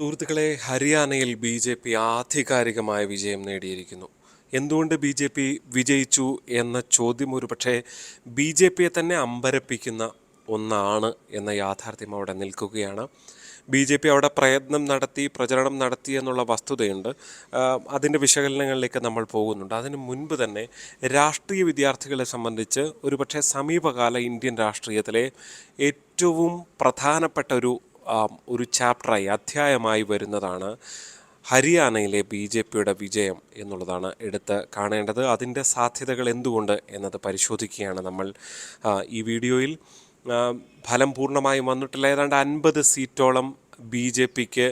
സുഹൃത്തുക്കളെ, ഹരിയാനയിൽ ബി.ജെ.പി ആധികാരികമായ വിജയം നേടിയിരിക്കുന്നു. എന്തുകൊണ്ട് ബി.ജെ.പി വിജയിച്ചു എന്ന ചോദ്യം ഒരുപക്ഷെ ബി.ജെ.പിയെ തന്നെ അമ്പരപ്പിക്കുന്ന ഒന്നാണ് എന്ന യാഥാർത്ഥ്യം അവിടെ നിൽക്കുകയാണ്. ബി.ജെ.പി അവിടെ പ്രയത്നം നടത്തി, പ്രചരണം നടത്തി എന്നുള്ള വസ്തുതയുണ്ട്. അതിൻ്റെ വിശകലനങ്ങളിലേക്ക് നമ്മൾ പോകുന്നുണ്ട്. അതിന് മുൻപ് തന്നെ രാഷ്ട്രീയ വിദ്യാർത്ഥികളെ സംബന്ധിച്ച് ഒരുപക്ഷെ സമീപകാല ഇന്ത്യൻ രാഷ്ട്രീയത്തിലെ ഏറ്റവും പ്രധാനപ്പെട്ട ഒരു ചാപ്റ്ററായി, അധ്യായമായി വരുന്നതാണ് ഹരിയാനയിലെ ബി.ജെ.പിയുടെ വിജയം എന്നുള്ളതാണ് എടുത്ത് കാണേണ്ടത്. അതിൻ്റെ സാധ്യതകൾ എന്തുകൊണ്ട് എന്നത് പരിശോധിക്കുകയാണ് നമ്മൾ ഈ വീഡിയോയിൽ. ഫലം പൂർണ്ണമായും വന്നിട്ടില്ല. ഏതാണ്ട് 50 സീറ്റോളം ബി.ജെ.പിക്ക്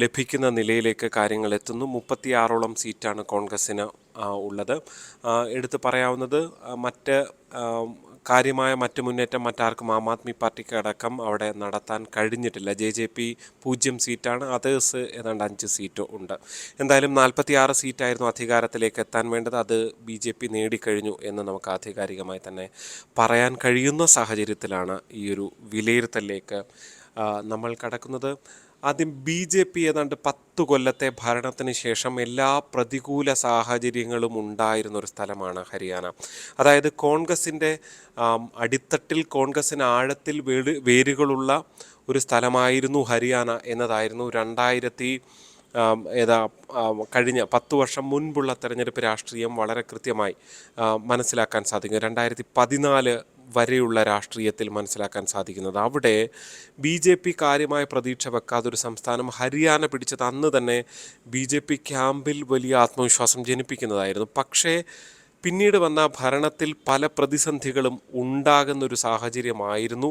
ലഭിക്കുന്ന നിലയിലേക്ക് കാര്യങ്ങൾ എത്തുന്നു. 36ഓളം സീറ്റാണ് കോൺഗ്രസ്സിന് ഉള്ളത്. എടുത്തു പറയാവുന്നത് മറ്റ് കാര്യമായ മറ്റ് മുന്നേറ്റം മറ്റാർക്കും ആം ആദ്മി പാർട്ടിക്ക് അടക്കം അവിടെ നടത്താൻ കഴിഞ്ഞിട്ടില്ല. ജെ.ജെ.പി 0 സീറ്റാണ്, അതേഴ്സ് ഏതാണ്ട് 5 സീറ്റ് ഉണ്ട്. എന്തായാലും 46 സീറ്റായിരുന്നു അധികാരത്തിലേക്ക് എത്താൻ വേണ്ടത്. അത് ബി.ജെ.പി നേടിക്കഴിഞ്ഞു എന്ന് നമുക്ക് ആധികാരികമായി തന്നെ പറയാൻ കഴിയുന്ന സാഹചര്യത്തിലാണ് ഈ ഒരു വിലയിരുത്തലിലേക്ക് നമ്മൾ കടക്കുന്നത്. ആദ്യം ബി.ജെ.പി ഏതാണ്ട് 10 കൊല്ലത്തെ ഭരണത്തിന് ശേഷം എല്ലാ പ്രതികൂല സാഹചര്യങ്ങളും ഉണ്ടായിരുന്ന ഒരു സ്ഥലമാണ് ഹരിയാന. അതായത് കോൺഗ്രസിൻ്റെ അടിത്തട്ടിൽ, കോൺഗ്രസിന് ആഴത്തിൽ വേരുകളുള്ള ഒരു സ്ഥലമായിരുന്നു ഹരിയാന എന്നതായിരുന്നു കഴിഞ്ഞ 10 വർഷം മുൻപുള്ള തെരഞ്ഞെടുപ്പ് രാഷ്ട്രീയം വളരെ കൃത്യമായി മനസ്സിലാക്കാൻ സാധിക്കും. 2014 വരെയുള്ള രാഷ്ട്രീയത്തിൽ മനസ്സിലാക്കാൻ സാധിക്കുന്നത്. അവിടെ ബി.ജെ.പി കാര്യമായ പ്രതീക്ഷ വെക്കാതൊരു സംസ്ഥാനം ഹരിയാന പിടിച്ചത് അന്ന് തന്നെ ബി.ജെ.പി ക്യാമ്പിൽ വലിയ ആത്മവിശ്വാസം ജനിപ്പിക്കുന്നതായിരുന്നു. പക്ഷേ പിന്നീട് വന്ന ഭരണത്തിൽ പല പ്രതിസന്ധികളും ഉണ്ടാകുന്നൊരു സാഹചര്യമായിരുന്നു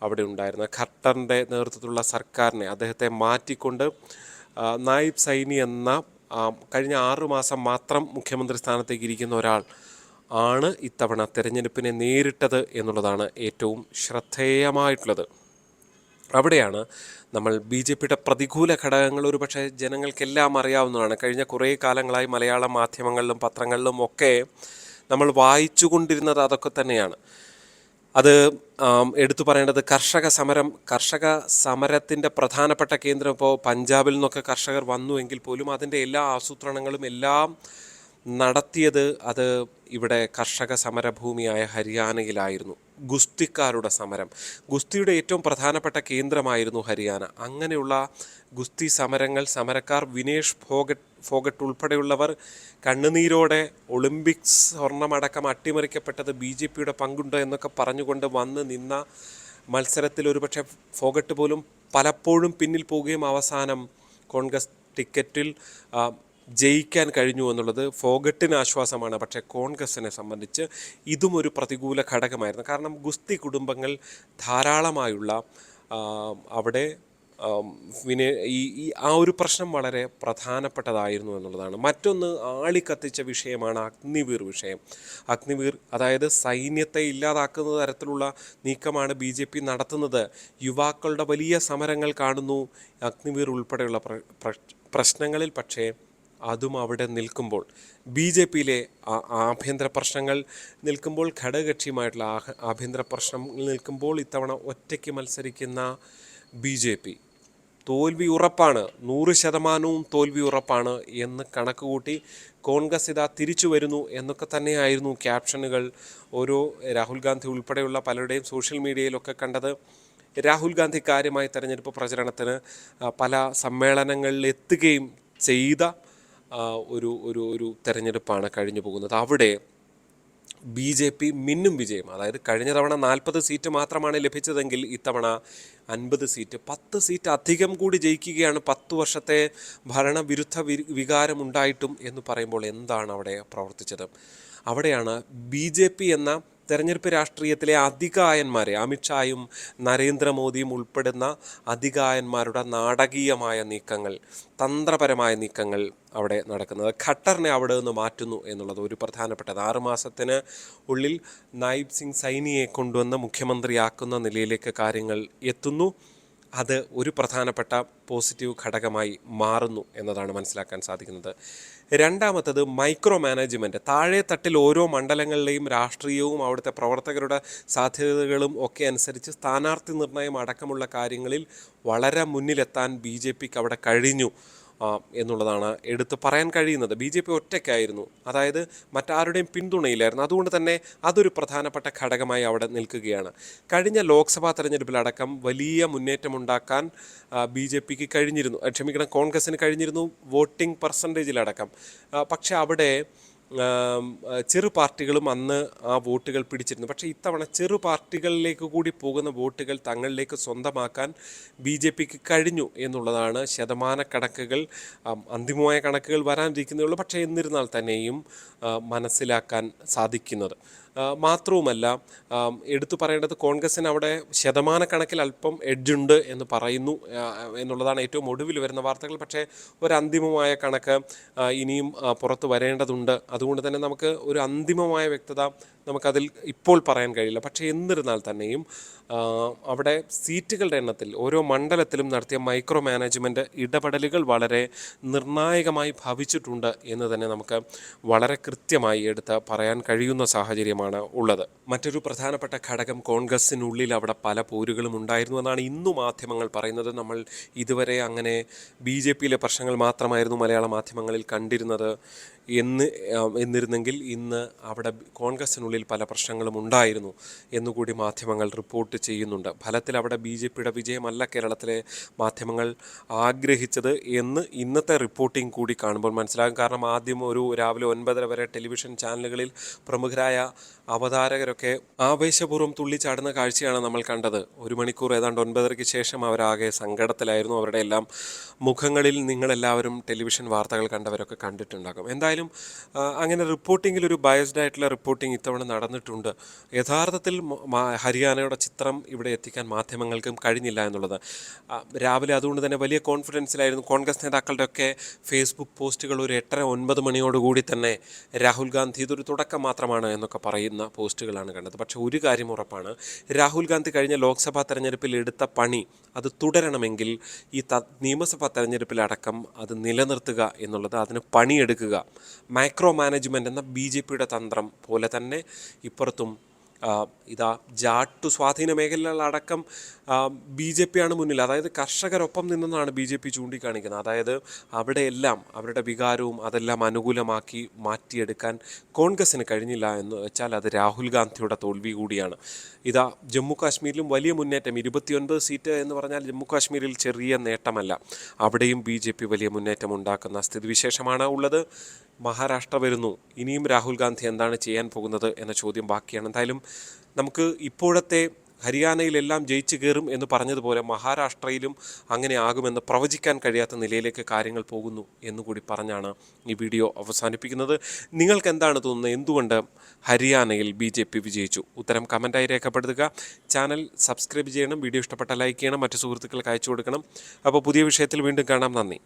അവിടെ ഉണ്ടായിരുന്നത്. ഖട്ടറിൻ്റെ നേതൃത്വത്തിലുള്ള സർക്കാരിനെ, അദ്ദേഹത്തെ മാറ്റിക്കൊണ്ട് നായിബ് സൈനി എന്ന കഴിഞ്ഞ 6 മാസം മാത്രം മുഖ്യമന്ത്രി സ്ഥാനത്തേക്ക് ഇരിക്കുന്ന ഒരാൾ ആണ് ഇത്തവണ തെരഞ്ഞെടുപ്പിനെ നേരിട്ടത് എന്നുള്ളതാണ് ഏറ്റവും ശ്രദ്ധേയമായിട്ടുള്ളത്. അവിടെയാണ് നമ്മൾ ബി.ജെ.പിയുടെ പ്രതികൂല ഘടകങ്ങൾ ഒരുപക്ഷെ ജനങ്ങൾക്കെല്ലാം അറിയാവുന്നതാണ്. കഴിഞ്ഞ കുറേ കാലങ്ങളായി മലയാള മാധ്യമങ്ങളിലും പത്രങ്ങളിലും ഒക്കെ നമ്മൾ വായിച്ചു കൊണ്ടിരുന്നത് അതൊക്കെ തന്നെയാണ്. അത് എടുത്തു പറയേണ്ടത് കർഷക സമരത്തിൻ്റെ പ്രധാനപ്പെട്ട കേന്ദ്രം ഇപ്പോൾ പഞ്ചാബിൽ നിന്നൊക്കെ കർഷകർ വന്നുവെങ്കിൽ പോലും അതിൻ്റെ എല്ലാ ആസൂത്രണങ്ങളും എല്ലാം നടത്തിയത് അത് ഇവിടെ കർഷക സമരഭൂമിയായ ഹരിയാനയിലായിരുന്നു. ഗുസ്തിക്കാരുടെ സമരം, ഗുസ്തിയുടെ ഏറ്റവും പ്രധാനപ്പെട്ട കേന്ദ്രമായിരുന്നു ഹരിയാന. അങ്ങനെയുള്ള ഗുസ്തി സമരക്കാർ വിനേഷ് ഫോഗട്ട് ഉൾപ്പെടെയുള്ളവർ കണ്ണുനീരോടെ ഒളിമ്പിക്സ് സ്വർണ്ണമടക്കം അട്ടിമറിക്കപ്പെട്ടത് ബി.ജെ.പിയുടെ പങ്കുണ്ട് എന്നൊക്കെ പറഞ്ഞുകൊണ്ട് വന്ന് നിന്ന മത്സരത്തിൽ ഒരുപക്ഷെ ഫോഗട്ട് പോലും പലപ്പോഴും പിന്നിൽ പോവുകയും അവസാനം കോൺഗ്രസ് ടിക്കറ്റിൽ ജയിക്കാൻ കഴിഞ്ഞു എന്നുള്ളത് ഫോഗട്ടിന് ആശ്വാസമാണ്. പക്ഷേ കോൺഗ്രസിനെ സംബന്ധിച്ച് ഇതും ഒരു പ്രതികൂല ഘടകമായിരുന്നു. കാരണം ഗുസ്തി കുടുംബങ്ങൾ ധാരാളമായുള്ള അവിടെ ആ ഒരു പ്രശ്നം വളരെ പ്രധാനപ്പെട്ടതായിരുന്നു എന്നുള്ളതാണ്. മറ്റൊന്ന് ആളിക്കത്തിച്ച വിഷയമാണ് വിഷയം. അഗ്നിവീർ, അതായത് സൈന്യത്തെ ഇല്ലാതാക്കുന്ന തരത്തിലുള്ള നീക്കമാണ് ബി.ജെ.പി നടത്തുന്നത്. യുവാക്കളുടെ വലിയ സമരങ്ങൾ കാണുന്നു അഗ്നിവീർ ഉൾപ്പെടെയുള്ള പ്രശ്നങ്ങളിൽ. പക്ഷേ അതും അവിടെ നിൽക്കുമ്പോൾ, ബി.ജെ.പിയിലെ ആഭ്യന്തര പ്രശ്നങ്ങൾ നിൽക്കുമ്പോൾ, ഘടകകക്ഷിയുമായിട്ടുള്ള ആഭ്യന്തര പ്രശ്നങ്ങൾ നിൽക്കുമ്പോൾ ഇത്തവണ ഒറ്റയ്ക്ക് മത്സരിക്കുന്ന ബി.ജെ.പി തോൽവി ഉറപ്പാണ്, 100% തോൽവി ഉറപ്പാണ് എന്ന് കണക്കുകൂട്ടി കോൺഗ്രസ് ഇതാ തിരിച്ചു വരുന്നു എന്നൊക്കെ തന്നെയായിരുന്നു ക്യാപ്ഷനുകൾ ഓരോ രാഹുൽ ഗാന്ധി ഉൾപ്പെടെയുള്ള പലരുടെയും സോഷ്യൽ മീഡിയയിലൊക്കെ കണ്ടത്. രാഹുൽ ഗാന്ധി കാര്യമായി തെരഞ്ഞെടുപ്പ് പ്രചരണത്തിന് പല സമ്മേളനങ്ങളിൽ എത്തുകയും ചെയ്ത ഒരു തെരഞ്ഞെടുപ്പാണ് കഴിഞ്ഞു പോകുന്നത്. അവിടെ ബി.ജെ.പി മിന്നും വിജയം, അതായത് കഴിഞ്ഞ തവണ 40 സീറ്റ് മാത്രമാണ് ലഭിച്ചതെങ്കിൽ ഇത്തവണ 50 സീറ്റ്, 10 സീറ്റ് അധികം കൂടി ജയിക്കുകയാണ്. 10 വർഷത്തെ ഭരണവിരുദ്ധ വികാരം ഉണ്ടായിട്ടും എന്ന് പറയുമ്പോൾ എന്താണ് അവിടെ പ്രവർത്തിച്ചത്? അവിടെയാണ് ബി.ജെ.പി എന്ന തെരഞ്ഞെടുപ്പ് രാഷ്ട്രീയത്തിലെ അധികായന്മാരെ, അമിത്ഷായും നരേന്ദ്രമോദിയും ഉൾപ്പെടുന്ന അധികായന്മാരുടെ നാടകീയമായ നീക്കങ്ങൾ, തന്ത്രപരമായ നീക്കങ്ങൾ അവിടെ നടക്കുന്നത്. ഖട്ടറിനെ അവിടെ നിന്ന് മാറ്റുന്നു എന്നുള്ളത് ഒരു പ്രധാനപ്പെട്ടത്. 6 മാസത്തിന് ഉള്ളിൽ നായിബ് സിംഗ് സൈനിയെ കൊണ്ടുവന്ന് മുഖ്യമന്ത്രിയാക്കുന്ന നിലയിലേക്ക് കാര്യങ്ങൾ എത്തുന്നു. അത് ഒരു പ്രധാനപ്പെട്ട പോസിറ്റീവ് ഘടകമായി മാറുന്നു എന്നതാണ് മനസ്സിലാക്കാൻ സാധിക്കുന്നത്. രണ്ടാമത്തത് മൈക്രോ മാനേജ്മെൻറ്റ്. താഴെ തട്ടിൽ ഓരോ മണ്ഡലങ്ങളിലെയും രാഷ്ട്രീയവും അവിടുത്തെ പ്രവർത്തകരുടെ സാധ്യതകളും ഒക്കെ അനുസരിച്ച് സ്ഥാനാർത്ഥി നിർണയം അടക്കമുള്ള കാര്യങ്ങളിൽ വളരെ മുന്നിലെത്താൻ ബി ജെ പിക്ക് അവിടെ കഴിഞ്ഞു എന്നുള്ളതാണ് എടുത്തു പറയാൻ കഴിയുന്നത്. ബി ജെ പി ഒറ്റയ്ക്കായിരുന്നു, അതായത് മറ്റാരുടെയും പിന്തുണയില്ലായിരുന്നു. അതുകൊണ്ട് തന്നെ അതൊരു പ്രധാനപ്പെട്ട ഘടകമായി അവിടെ നിൽക്കുകയാണ്. കഴിഞ്ഞ ലോക്സഭാ തെരഞ്ഞെടുപ്പിലടക്കം വലിയ മുന്നേറ്റമുണ്ടാക്കാൻ ബി ജെ പിക്ക് കഴിഞ്ഞിരുന്നു, കോൺഗ്രസ്സിന് കഴിഞ്ഞിരുന്നു വോട്ടിംഗ് പെർസെൻറ്റേജിലടക്കം. പക്ഷേ അവിടെ ചെറു പാർട്ടികളും അന്ന് ആ വോട്ടുകൾ പിടിച്ചിരുന്നു. പക്ഷേ ഇത്തവണ ചെറു പാർട്ടികളിലേക്ക് കൂടി പോകുന്ന വോട്ടുകൾ തങ്ങളിലേക്ക് സ്വന്തമാക്കാൻ ബി ജെ പിക്ക് കഴിഞ്ഞു എന്നുള്ളതാണ് ശതമാനക്കണക്കുകൾ, അന്തിമമായ കണക്കുകൾ വരാനിരിക്കുന്നേ ഉള്ളൂ. പക്ഷേ എന്നിരുന്നാൽ തന്നെയും മനസ്സിലാക്കാൻ സാധിക്കുന്നത്. മാത്രവുമല്ല, എടുത്തു പറയേണ്ടത് കോൺഗ്രസ്സിന് അവിടെ ശതമാനക്കണക്കിൽ അല്പം എഡ്ജുണ്ട് എന്ന് പറയുന്നു എന്നുള്ളതാണ് ഏറ്റവും ഒടുവിൽ വരുന്ന വാർത്തകൾ. പക്ഷേ ഒരു അന്തിമമായ കണക്ക് ഇനിയും പുറത്ത് വരേണ്ടതുണ്ട്. അതുകൊണ്ട് തന്നെ നമുക്ക് ഒരു അന്തിമമായ വ്യക്തത നമുക്കതിൽ ഇപ്പോൾ പറയാൻ കഴിയില്ല. പക്ഷേ എന്നിരുന്നാൽ തന്നെയും അവിടെ സീറ്റുകളുടെ എണ്ണത്തിൽ ഓരോ മണ്ഡലത്തിലും നടത്തിയ മൈക്രോ മാനേജ്മെൻറ്റ് ഇടപെടലുകൾ വളരെ നിർണായകമായി ഭവിച്ചിട്ടുണ്ട് എന്ന് തന്നെ നമുക്ക് വളരെ കൃത്യമായി എടുത്ത് പറയാൻ കഴിയുന്ന സാഹചര്യമാണ് ഉള്ളത്. മറ്റൊരു പ്രധാനപ്പെട്ട ഘടകം, കോൺഗ്രസ്സിനുള്ളിൽ അവിടെ പല പോരുകളും ഉണ്ടായിരുന്നു എന്നാണ് ഇന്നു മാധ്യമങ്ങൾ പറയുന്നത്. നമ്മൾ ഇതുവരെ അങ്ങനെ ബി ജെ പിയിലെ പ്രശ്നങ്ങൾ മാത്രമായിരുന്നു മലയാള മാധ്യമങ്ങളിൽ കണ്ടിരുന്നത് എന്നിരുന്നെങ്കിൽ ഇന്ന് അവിടെ കോൺഗ്രസ്സിനുള്ളിൽ പല പ്രശ്നങ്ങളും ഉണ്ടായിരുന്നു എന്നുകൂടി മാധ്യമങ്ങൾ റിപ്പോർട്ട് ചെയ്യുന്നുണ്ട്. ഫലത്തിൽ അവിടെ ബി ജെ പിയുടെ വിജയമല്ല കേരളത്തിലെ മാധ്യമങ്ങൾ ആഗ്രഹിച്ചത് എന്ന് ഇന്നത്തെ റിപ്പോർട്ടിംഗ് കൂടി കാണുമ്പോൾ മനസ്സിലാകും. കാരണം ആദ്യം ഒരു രാവിലെ 9:30 വരെ ടെലിവിഷൻ ചാനലുകളിൽ പ്രമുഖരായ അവതാരകരൊക്കെ ആവേശപൂർവ്വം തുള്ളിച്ചാടുന്ന കാഴ്ചയാണ് നമ്മൾ കണ്ടത്. 1 മണിക്കൂർ ഏതാണ്ട് 9:30-ക്ക് ശേഷം അവരാകെ സങ്കടത്തിലായിരുന്നു. അവരുടെ എല്ലാം മുഖങ്ങളിൽ നിങ്ങളെല്ലാവരും ടെലിവിഷൻ വാർത്തകൾ കണ്ടവരൊക്കെ കണ്ടിട്ടുണ്ടാകും. എന്തായാലും അങ്ങനെ റിപ്പോർട്ടിങ്ങിൽ ഒരു ബയസ്ഡ് ആയിട്ടുള്ള റിപ്പോർട്ടിംഗ് ഇത്തവണ നടന്നിട്ടുണ്ട്. യഥാർത്ഥത്തിൽ ഹരിയാനയുടെ ചിത്രം ഇവിടെ എത്തിക്കാൻ മാധ്യമങ്ങൾക്കും കഴിഞ്ഞില്ല എന്നുള്ളത്. രാവിലെ അതുകൊണ്ട് തന്നെ വലിയ കോൺഫിഡൻസിലായിരുന്നു. കോൺഗ്രസ് നേതാക്കളുടെയൊക്കെ ഫേസ്ബുക്ക് പോസ്റ്റുകൾ ഒരു 8:30-9 മണിയോടുകൂടി തന്നെ രാഹുൽ ഗാന്ധി ഇതൊരു തുടക്കം മാത്രമാണ് എന്നൊക്കെ പറയുന്ന പോസ്റ്റുകളാണ് കണ്ടത്. പക്ഷേ ഒരു കാര്യം ഉറപ്പാണ്, രാഹുൽ ഗാന്ധി കഴിഞ്ഞ ലോക്സഭാ തെരഞ്ഞെടുപ്പിൽ എടുത്ത പണി അത് തുടരണമെങ്കിൽ ഈ നിയമസഭാ തെരഞ്ഞെടുപ്പിലടക്കം അത് നിലനിർത്തുക എന്നുള്ളത്, അതിന് പണിയെടുക്കുക. മൈക്രോ മാനേജ്മെൻറ്റ് എന്ന ബി ജെ പിയുടെ തന്ത്രം പോലെ തന്നെ ഇപ്പുറത്തും ഇതാ ജാട്ടു സ്വാധീന മേഖലകളടക്കം ബി ജെ പിയാണ് മുന്നിൽ. അതായത് കർഷകരൊപ്പം നിന്നെന്നാണ് ബി ജെ പി ചൂണ്ടിക്കാണിക്കുന്നത്. അതായത് അവിടെയെല്ലാം അവരുടെ വികാരവും അതെല്ലാം അനുകൂലമാക്കി മാറ്റിയെടുക്കാൻ കോൺഗ്രസ്സിന് കഴിഞ്ഞില്ല എന്ന് വെച്ചാൽ അത് രാഹുൽ ഗാന്ധിയുടെ തോൽവി കൂടിയാണ്. ഇതാ ജമ്മു കാശ്മീരിലും വലിയ മുന്നേറ്റം, 29 സീറ്റ് എന്ന് പറഞ്ഞാൽ ജമ്മു കാശ്മീരിൽ ചെറിയ നേട്ടമല്ല. അവിടെയും ബി ജെ പി വലിയ മുന്നേറ്റം ഉണ്ടാക്കുന്ന സ്ഥിതിവിശേഷമാണ് ഉള്ളത്. മഹാരാഷ്ട്ര വരുന്നു. ഇനിയും രാഹുൽ ഗാന്ധി എന്താണ് ചെയ്യാൻ പോകുന്നത് എന്ന ചോദ്യം ബാക്കിയാണ്. എന്തായാലും നമുക്ക് ഇപ്പോഴത്തെ ഹരിയാനയിലെല്ലാം ജയിച്ചു കയറും എന്ന് പറഞ്ഞതുപോലെ മഹാരാഷ്ട്രയിലും അങ്ങനെ ആകുമെന്ന് പ്രവചിക്കാൻ കഴിയാത്ത നിലയിലേക്ക് കാര്യങ്ങൾ പോകുന്നു എന്നുകൂടി പറഞ്ഞാണ് ഈ വീഡിയോ അവസാനിപ്പിക്കുന്നത്. നിങ്ങൾക്ക് എന്താണ് തോന്നുന്നത്? എന്തുകൊണ്ട് ഹരിയാനയിൽ ബി ജെ പി വിജയിച്ചു? ഉത്തരം കമൻറ്റായി രേഖപ്പെടുത്തുക. ചാനൽ സബ്സ്ക്രൈബ് ചെയ്യണം. വീഡിയോ ഇഷ്ടപ്പെട്ട ലൈക്ക് ചെയ്യണം. മറ്റു സുഹൃത്തുക്കൾക്ക് അയച്ചു കൊടുക്കണം. അപ്പോൾ പുതിയ വിഷയത്തിൽ വീണ്ടും കാണാം. നന്ദി.